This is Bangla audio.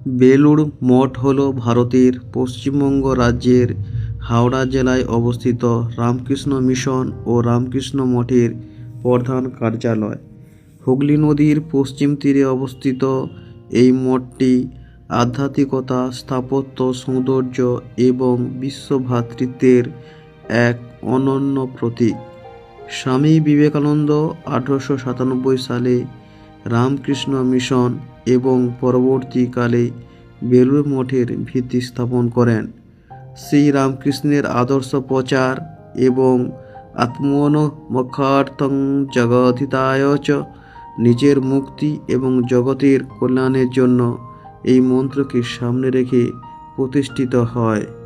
বেলুড় মঠ হল ভারতের পশ্চিমবঙ্গ রাজ্যের হাওড়া জেলায় অবস্থিত রামকৃষ্ণ মিশন ও রামকৃষ্ণ মঠের প্রধান কার্যালয়। হুগলি নদীর পশ্চিম তীরে অবস্থিত এই মঠটি আধ্যাত্মিকতা, স্থাপত্য সৌন্দর্য এবং বিশ্বভ্রাতৃত্বের এক অনন্য প্রতীক। স্বামী বিবেকানন্দ 1897 সালে রামকৃষ্ণ মিশন এবং পরবর্তীকালে বেলুড় মঠের ভিত্তি স্থাপন করেন। শ্রী রামকৃষ্ণের আদর্শ প্রচার এবং আত্মনমোক্ষার্থং জগদ্ধিতায় চ, নিজের মুক্তি এবং জগতের কল্যাণের জন্য এই মন্ত্রকে সামনে রেখে প্রতিষ্ঠিত হয়।